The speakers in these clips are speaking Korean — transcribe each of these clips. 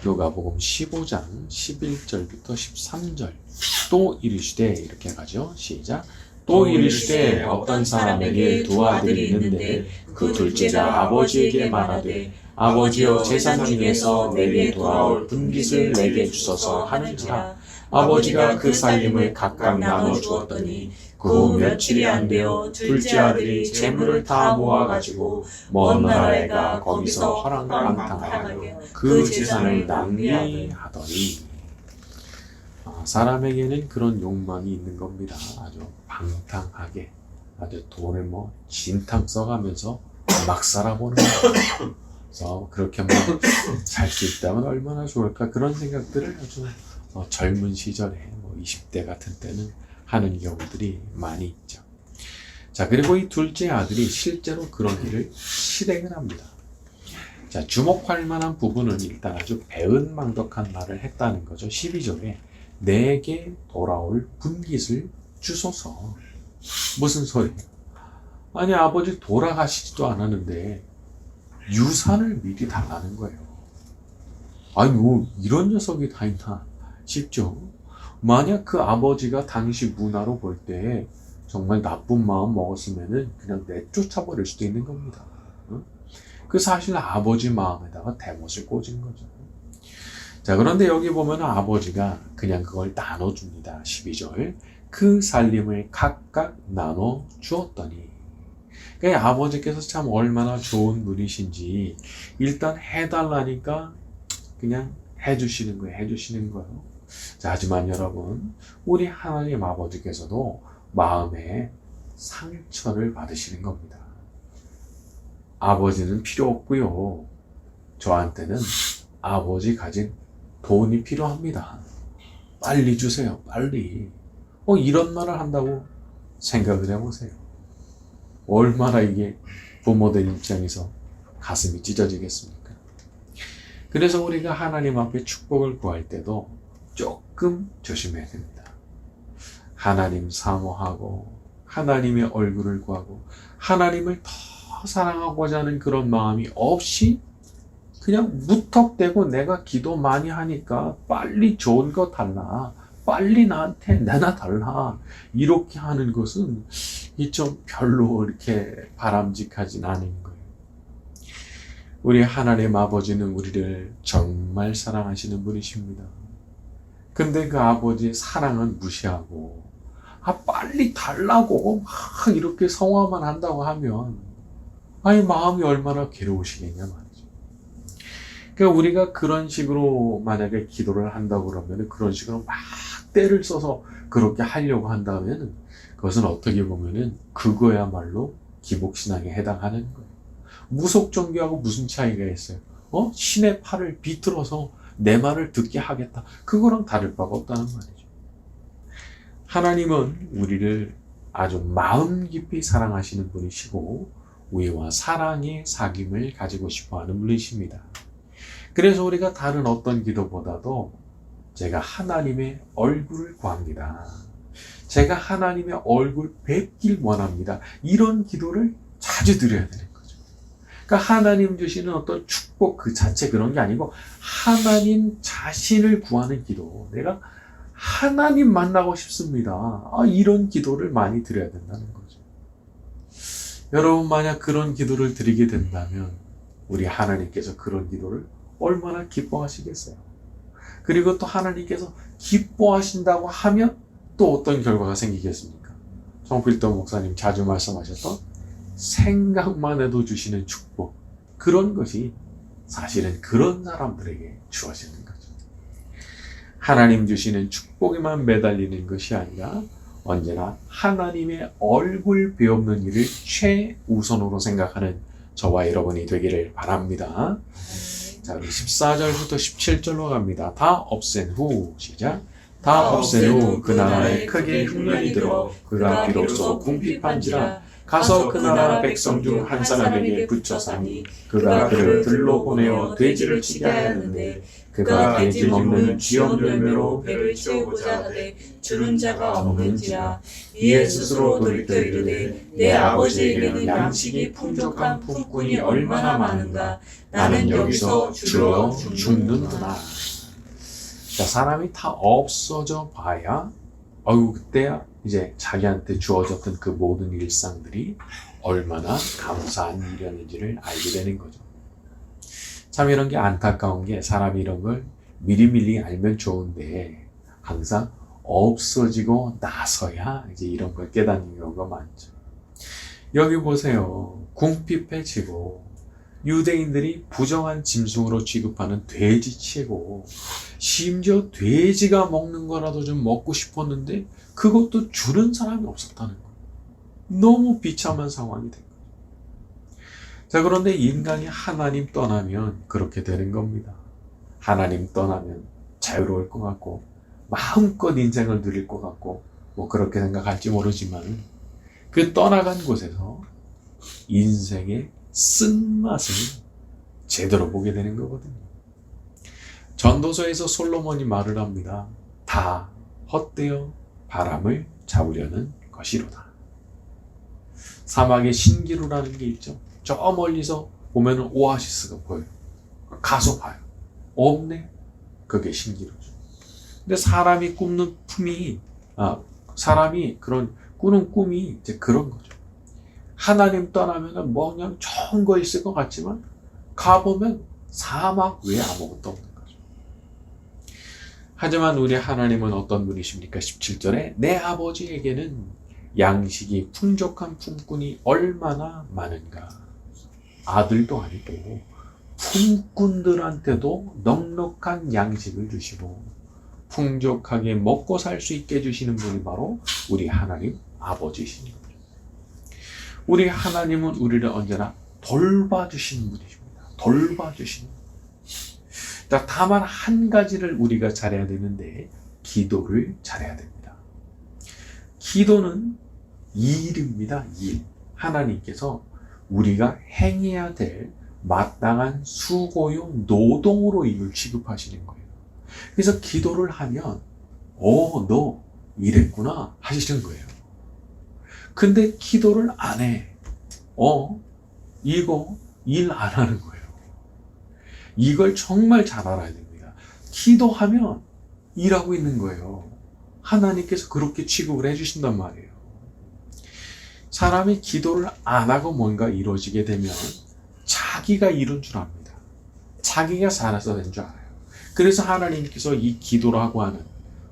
누가복음 15장 11절부터 13절. 또 이르시되 이렇게 가죠. 시작. 또 이르시되 어떤 사람에게 두 아들이 있는데 그 둘째가 아버지에게 말하되 아버지여 재산 중에서 내게 돌아올 분깃을 내게 주소서 하는지라. 아버지가 그 살림을 각각 나눠 주었더니 그 후 며칠이 안 되어 둘째 아들이 재물을 다 모아가지고 먼 나라에 가 거기서 허랑방탕하여 그 재산을 낭비하더니. 사람에게는 그런 욕망이 있는 겁니다. 아주 방탕하게, 아주 돈을 진탕 써가면서 막 살아보는 거예요. 그래서 그렇게 살 수 있다면 얼마나 좋을까, 그런 생각들을 아주 젊은 시절에 20대 같은 때는 하는 경우들이 많이 있죠. 자, 그리고 이 둘째 아들이 실제로 그런 일을 실행을 합니다. 자, 주목할 만한 부분은 일단 아주 배은망덕한 말을 했다는 거죠. 12절에 내게 돌아올 분깃을 주소서. 무슨 소리예요? 아니, 아버지 돌아가시지도 않았는데 유산을 미리 달라는 거예요. 아니, 이런 녀석이 다 있나 싶죠. 만약 그 아버지가 당시 문화로 볼 때 정말 나쁜 마음 먹었으면은 그냥 내쫓아버릴 수도 있는 겁니다. 그 사실 아버지 마음에다가 대못을 꽂은 거죠. 자, 그런데 여기 보면 아버지가 그냥 그걸 나눠줍니다. 12절. 그 살림을 각각 나눠 주었더니. 그러니까 아버지께서 참 얼마나 좋은 분이신지 일단 해달라니까 그냥 해주시는 거예요. 자, 하지만 여러분, 우리 하나님 아버지께서도 마음에 상처를 받으시는 겁니다. 아버지는 필요 없고요. 저한테는 아버지 가진 돈이 필요합니다. 빨리 주세요. 빨리. 이런 말을 한다고 생각을 해보세요. 얼마나 이게 부모들 입장에서 가슴이 찢어지겠습니까? 그래서 우리가 하나님 앞에 축복을 구할 때도 조금 조심해야 됩니다. 하나님 사모하고 하나님의 얼굴을 구하고 하나님을 더 사랑하고자 하는 그런 마음이 없이 그냥 무턱대고 내가 기도 많이 하니까 빨리 좋은 거 달라, 빨리 나한테 내놔 달라, 이렇게 하는 것은 좀 별로 이렇게 바람직하진 않은 거예요. 우리 하나님 아버지는 우리를 정말 사랑하시는 분이십니다. 근데 그 아버지의 사랑은 무시하고 빨리 달라고 막 이렇게 성화만 한다고 하면 마음이 얼마나 괴로우시겠냐 말이죠. 그러니까 우리가 그런 식으로 만약에 기도를 한다고 그러면 그런 식으로 막 때를 써서 그렇게 하려고 한다면 그것은 어떻게 보면은 그거야말로 기복신앙에 해당하는 거예요. 무속종교하고 무슨 차이가 있어요? 신의 팔을 비틀어서 내 말을 듣게 하겠다. 그거랑 다를 바가 없다는 말이죠. 하나님은 우리를 아주 마음 깊이 사랑하시는 분이시고 우리와 사랑의 사귐을 가지고 싶어하는 분이십니다. 그래서 우리가 다른 어떤 기도보다도 제가 하나님의 얼굴을 구합니다. 제가 하나님의 얼굴 뵙길 원합니다. 이런 기도를 자주 드려야 되는 거죠. 그러니까 하나님 주시는 어떤 축복 그 자체 그런 게 아니고 하나님 자신을 구하는 기도. 내가 하나님 만나고 싶습니다. 이런 기도를 많이 드려야 된다는 거죠. 여러분, 만약 그런 기도를 드리게 된다면 우리 하나님께서 그런 기도를 얼마나 기뻐하시겠어요. 그리고 또 하나님께서 기뻐하신다고 하면 또 어떤 결과가 생기겠습니까? 정필동 목사님 자주 말씀하셨던 생각만 해도 주시는 축복, 그런 것이 사실은 그런 사람들에게 주어지는 거죠. 하나님 주시는 축복에만 매달리는 것이 아니라 언제나 하나님의 얼굴 배우는 일을 최우선으로 생각하는 저와 여러분이 되기를 바랍니다. 자, 우리 14절부터 17절로 갑니다. 다 없앤 후, 시작. 다 없앤 후 그 나라에 크게 흉년이 들어 그가 비로소 궁핍한지라 가서 그 나라 백성 중 한 사람에게 붙여 사니 그가 그를 들로 보내어 돼지를 치게 하였는데 그가 돼지 먹는 쥐염 열매로 배를 채우고자 하되 주는 자가 없는지라. 이에 스스로 돌이켜 이르되 내 아버지에게는 양식이 풍족한 품꾼이 얼마나 많은가. 나는 여기서 줄어 죽는구나. 자, 사람이 다 없어져 봐야 그때야 이제 자기한테 주어졌던 그 모든 일상들이 얼마나 감사한 일이었는지를 알게 되는 거죠. 참 이런 게 안타까운 게 사람이 이런 걸 미리미리 알면 좋은데 항상 없어지고 나서야 이제 이런 걸 깨닫는 경우가 많죠. 여기 보세요. 궁핍해지고 유대인들이 부정한 짐승으로 취급하는 돼지치고 심지어 돼지가 먹는 거라도 좀 먹고 싶었는데 그것도 주는 사람이 없었다는 거예요. 너무 비참한 상황이 된 거예요. 자, 그런데 인간이 하나님 떠나면 그렇게 되는 겁니다. 하나님 떠나면 자유로울 것 같고 마음껏 인생을 누릴 것 같고 뭐 그렇게 생각할지 모르지만 그 떠나간 곳에서 인생의 쓴맛을 제대로 보게 되는 거거든요. 전도서에서 솔로몬이 말을 합니다. 다 헛되어 바람을 잡으려는 것이로다. 사막에 신기루라는 게 있죠. 저 멀리서 보면 오아시스가 보여요. 가서 봐요. 없네. 그게 신기루죠. 근데 사람이 꾸는 사람이 그런 꾸는 꿈이 이제 그런 거죠. 하나님 떠나면은 뭐 그냥 좋은 거 있을 것 같지만 가보면 사막 외에 아무것도 없는 거죠. 하지만 우리 하나님은 어떤 분이십니까? 17절에 내 아버지에게는 양식이 풍족한 품꾼이 얼마나 많은가. 아들도 아니고 품꾼들한테도 넉넉한 양식을 주시고 풍족하게 먹고 살 수 있게 해주시는 분이 바로 우리 하나님 아버지이신 거죠. 우리 하나님은 우리를 언제나 돌봐주시는 분이십니다. 돌봐주시는 분. 다만 한 가지를 우리가 잘해야 되는데 기도를 잘해야 됩니다. 기도는 일입니다. 일. 하나님께서 우리가 행해야 될 마땅한 수고요 노동으로 이걸 취급하시는 거예요. 그래서 기도를 하면 너 이랬구나 하시는 거예요. 근데 기도를 안 해. 이거 일 안 하는 거예요. 이걸 정말 잘 알아야 됩니다. 기도하면 일하고 있는 거예요. 하나님께서 그렇게 취급을 해주신단 말이에요. 사람이 기도를 안 하고 뭔가 이루어지게 되면 자기가 이룬 줄 압니다. 자기가 잘해서 된 줄 알아요. 그래서 하나님께서 이 기도라고 하는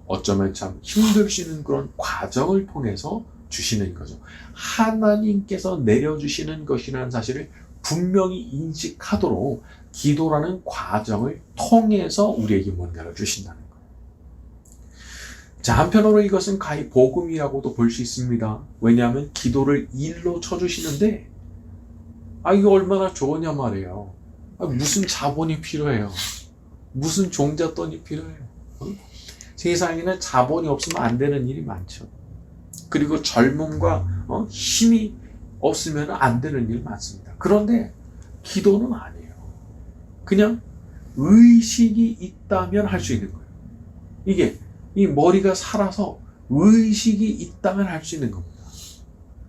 어쩌면 참 힘드시는 그런 과정을 통해서 주시는 거죠. 하나님께서 내려주시는 것이라는 사실을 분명히 인식하도록 기도라는 과정을 통해서 우리에게 뭔가를 주신다는 거예요. 자, 한편으로 이것은 가히 복음이라고도 볼 수 있습니다. 왜냐하면 기도를 일로 쳐주시는데 이게 얼마나 좋으냐 말이에요. 무슨 자본이 필요해요. 무슨 종잣돈이 필요해요. 세상에는 자본이 없으면 안 되는 일이 많죠. 그리고 젊음과 힘이 없으면 안 되는 일 많습니다. 그런데 기도는 아니에요. 그냥 의식이 있다면 할 수 있는 거예요. 이게 이 머리가 살아서 의식이 있다면 할 수 있는 겁니다.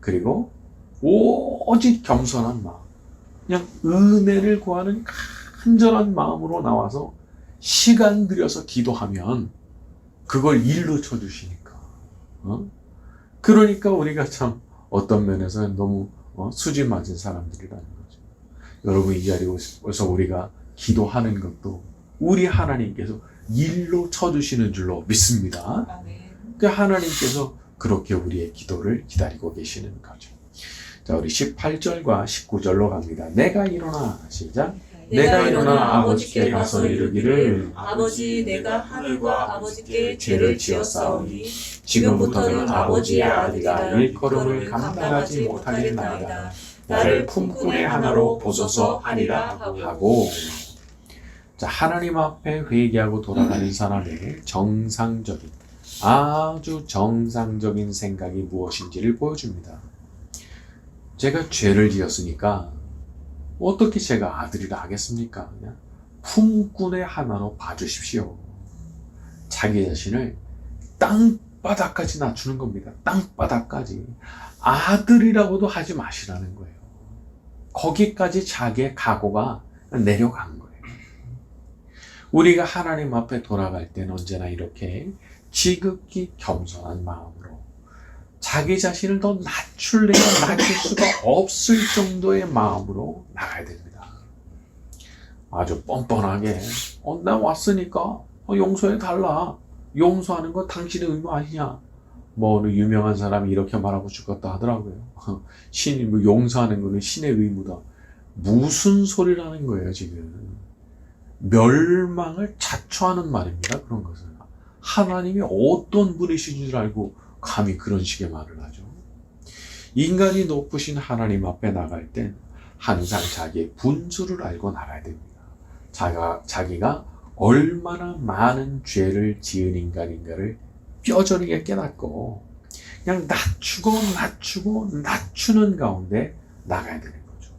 그리고 오직 겸손한 마음, 그냥 은혜를 구하는 간절한 마음으로 나와서 시간 들여서 기도하면 그걸 일로 쳐주시니까. 그러니까 우리가 참 어떤 면에서는 너무 수지 맞은 사람들이라는 거죠. 여러분, 이 자리에서 우리가 기도하는 것도 우리 하나님께서 일로 쳐주시는 줄로 믿습니다. 그 하나님께서 그렇게 우리의 기도를 기다리고 계시는 거죠. 자, 우리 18절과 19절로 갑니다. 내가 일어나, 시작. 내가 일어나 아버지께 가서 이르기를 아버지, 내가 하늘과 아버지께 죄를 지었사오니 지금부터는 아버지의 아들이라 일컬음을 감당하지 못하겠나이다. 나를 품꾼의 하나로 보소서 하리라 하고. 자, 하나님 앞에 회개하고 돌아가는 사람의 정상적인, 아주 정상적인 생각이 무엇인지를 보여줍니다. 제가 죄를 지었으니까 어떻게 제가 아들이라 하겠습니까? 그냥 품꾼의 하나로 봐주십시오. 자기 자신을 땅바닥까지 낮추는 겁니다. 땅바닥까지. 아들이라고도 하지 마시라는 거예요. 거기까지 자기의 각오가 내려간 거예요. 우리가 하나님 앞에 돌아갈 때는 언제나 이렇게 지극히 겸손한 마음으로 자기 자신을 더 낮출 수가 없을 정도의 마음으로 나가야 됩니다. 아주 뻔뻔하게 나 왔으니까 용서해달라. 용서하는 거 당신의 의무 아니냐. 뭐 어느 유명한 사람이 이렇게 말하고 죽었다 하더라고요. 신이 뭐 용서하는 거는 신의 의무다. 무슨 소리라는 거예요 지금. 멸망을 자초하는 말입니다. 그런 것은 하나님이 어떤 분이신 줄 알고 감히 그런 식의 말을 하죠. 인간이 높으신 하나님 앞에 나갈 땐 항상 자기의 분수를 알고 나가야 됩니다. 자기가 얼마나 많은 죄를 지은 인간인가를 뼈저리게 깨닫고 그냥 낮추는 가운데 나가야 되는 거죠.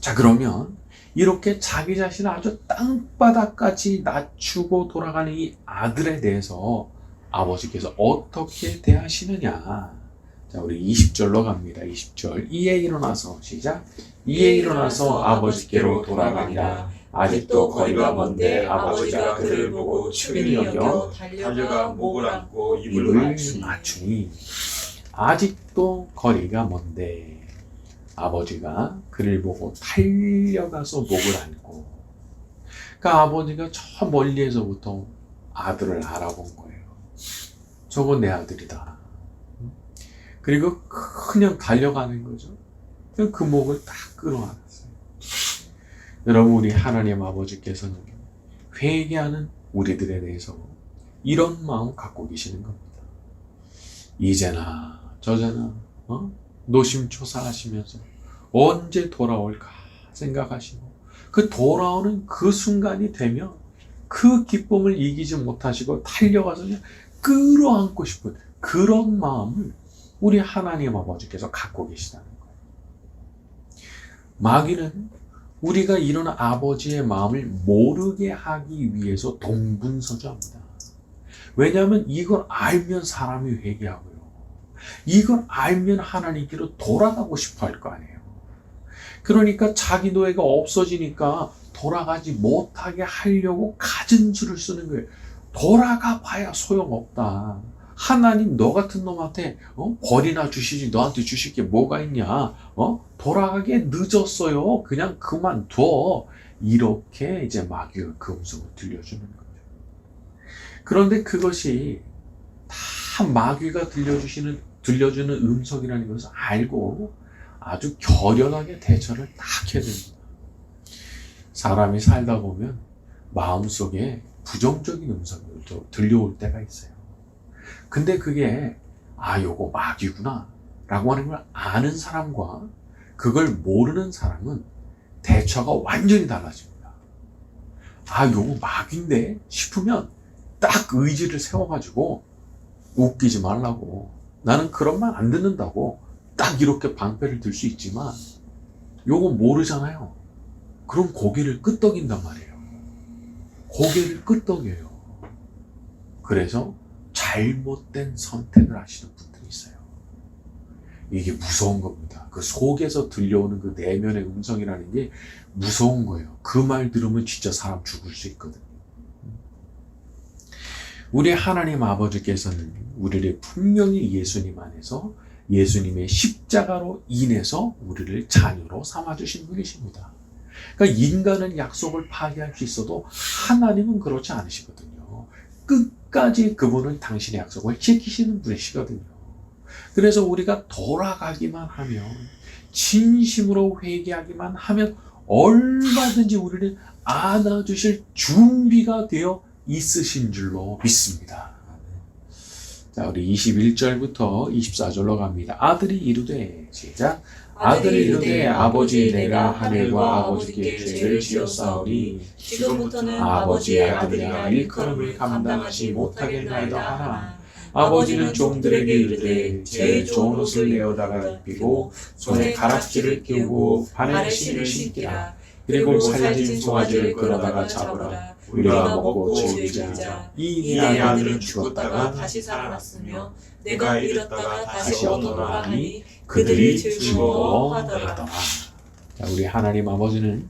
자, 그러면 이렇게 자기 자신을 아주 땅바닥까지 낮추고 돌아가는 이 아들에 대해서 아버지께서 어떻게 대하시느냐. 자, 우리 20절로 갑니다. 20절. 이에 일어나서 시작. 이에 일어나서 아버지께로 돌아가니라. 아직도 거리가 먼데 아버지가 그를 보고 충히 여겨 달려가 목을 안고 입을 맞추니. 아직도 거리가 먼데 아버지가 그를 보고 달려가서 목을 안고. 그러니까 아버지가 저 멀리에서부터 아들을 알아본 거예요. 저거 내 아들이다. 그리고 그냥 달려가는 거죠. 그냥 그 목을 딱 끌어안았어요. 여러분, 우리 하나님 아버지께서는 회개하는 우리들에 대해서 이런 마음 갖고 계시는 겁니다. 이제나 저제나 노심초사하시면서 언제 돌아올까 생각하시고 그 돌아오는 그 순간이 되면 그 기쁨을 이기지 못하시고 달려가서 그냥 끌어안고 싶은 그런 마음을 우리 하나님 아버지께서 갖고 계시다는 거예요. 마귀는 우리가 이런 아버지의 마음을 모르게 하기 위해서 동분서주합니다. 왜냐하면 이걸 알면 사람이 회개하고요. 이걸 알면 하나님께로 돌아가고 싶어 할 거 아니에요. 그러니까 자기 노예가 없어지니까 돌아가지 못하게 하려고 갖은 수를 쓰는 거예요. 돌아가 봐야 소용없다. 하나님 너 같은 놈한테 벌이나 주시지 너한테 주실 게 뭐가 있냐. 돌아가게 늦었어요. 그냥 그만둬. 이렇게 이제 마귀가 그 음성을 들려주는 거죠. 그런데 그것이 다 마귀가 들려주는 음성이라는 것을 알고 아주 결연하게 대처를 딱 해야 됩니다. 사람이 살다 보면 마음속에 부정적인 음성이 들려올 때가 있어요. 근데 그게 요거 마귀구나 라고 하는 걸 아는 사람과 그걸 모르는 사람은 대처가 완전히 달라집니다. 요거 마귀인데 싶으면 딱 의지를 세워가지고 웃기지 말라고, 나는 그런 말 안 듣는다고 딱 이렇게 방패를 들 수 있지만 요거 모르잖아요. 그럼 고개를 끄덕인단 말이에요. 고개를 끄덕여요. 그래서 잘못된 선택을 하시는 분들이 있어요. 이게 무서운 겁니다. 그 속에서 들려오는 그 내면의 음성이라는 게 무서운 거예요. 그 말 들으면 진짜 사람 죽을 수 있거든요. 우리 하나님 아버지께서는 우리를 분명히 예수님 안에서 예수님의 십자가로 인해서 우리를 자녀로 삼아주신 분이십니다. 그러니까 인간은 약속을 파기할 수 있어도 하나님은 그렇지 않으시거든요. 끝까지 그분은 당신의 약속을 지키시는 분이시거든요. 그래서 우리가 돌아가기만 하면, 진심으로 회개하기만 하면 얼마든지 우리를 안아주실 준비가 되어 있으신 줄로 믿습니다. 자, 우리 21절부터 24절로 갑니다. 아들이 이르되, 시작. 아들이 이르되 아버지 내가 하늘과 아버지께 죄를 지었사오니 지금부터는 아버지의 아들이라 일컬음을 감당하지 못하겠나이다 하나 아버지는 종들에게 이르되 제일 좋은 옷을 내어다가 입히고 손에 가락지를 끼우고 발에 신을 신기라. 그리고 살진 송아지를 끌어다가 잡으라. 우리가 먹고 즐기자. 이 네 아들은 죽었다가 다시 살아났으며 내가 잃었다가 다시 얻어라 하니 그들이 그들이 즐거워하더라. 즐거워하더라. 자, 우리 하나님 아버지는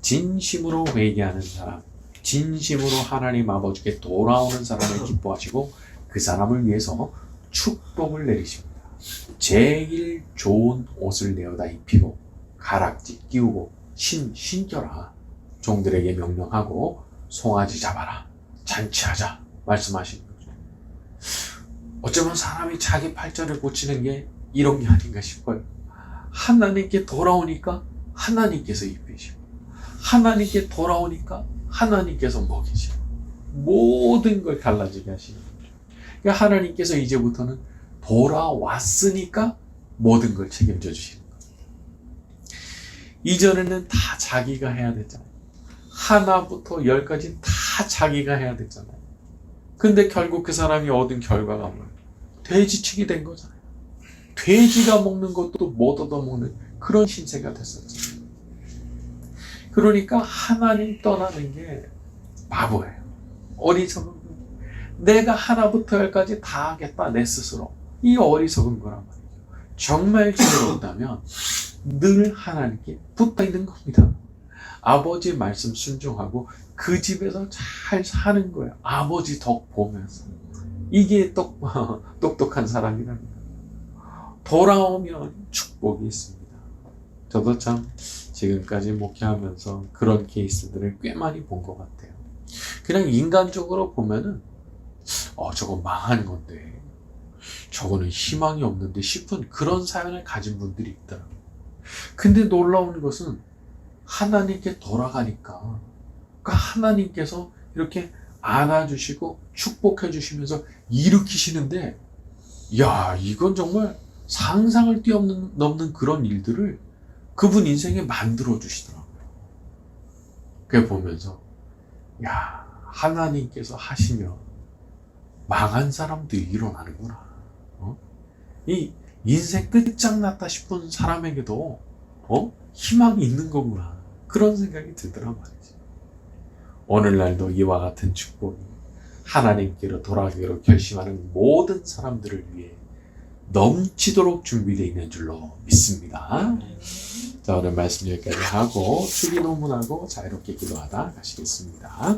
진심으로 회개하는 사람, 진심으로 하나님 아버지께 돌아오는 사람을 기뻐하시고 그 사람을 위해서 축복을 내리십니다. 제일 좋은 옷을 내어다 입히고 가락지 끼우고 신겨라. 종들에게 명령하고 송아지 잡아라. 잔치하자. 말씀하시는 거죠. 어쩌면 사람이 자기 팔자를 고치는 게 이런 게 아닌가 싶어요. 하나님께 돌아오니까 하나님께서 입히시고 하나님께 돌아오니까 하나님께서 먹이시고 모든 걸 갈라지게 하시는 거죠. 그러니까 하나님께서 이제부터는 돌아왔으니까 모든 걸 책임져 주시는 거예요. 이전에는 다 자기가 해야 됐잖아요. 하나부터 10까지 다 자기가 해야 됐잖아요. 근데 결국 그 사람이 얻은 결과가 뭐예요? 돼지치기 된 거잖아요. 돼지가 먹는 것도 못 얻어먹는 그런 신세가 됐었죠. 그러니까 하나님 떠나는 게 바보예요. 어리석은 거예요. 내가 하나부터 10까지 다 하겠다 내 스스로. 이 어리석은 거란 말이죠. 정말 지혜롭다면 늘 하나님께 붙어 있는 겁니다. 아버지 말씀 순종하고 그 집에서 잘 사는 거예요. 아버지 덕 보면서. 이게 똑똑한 사람이랍니다. 돌아오면 축복이 있습니다. 저도 참 지금까지 목회하면서 그런 케이스들을 꽤 많이 본 것 같아요. 그냥 인간적으로 보면은 저거 망한 건데 저거는 희망이 없는데 싶은 그런 사연을 가진 분들이 있더라고요. 근데 놀라운 것은 하나님께 돌아가니까 그러니까 하나님께서 이렇게 안아주시고 축복해 주시면서 일으키시는데 야, 이건 정말 상상을 뛰어넘는 그런 일들을 그분 인생에 만들어 주시더라고요. 그게 보면서 야, 하나님께서 하시면 망한 사람들이 일어나는구나. 이 인생 끝장났다 싶은 사람에게도 희망이 있는 거구나. 그런 생각이 들더란 말이죠. 오늘날도 이와 같은 축복이 하나님께로 돌아가기로 결심하는 모든 사람들을 위해 넘치도록 준비되어 있는 줄로 믿습니다. 자, 오늘 말씀 여기까지 하고 주기도문하고 자유롭게 기도하다 가시겠습니다.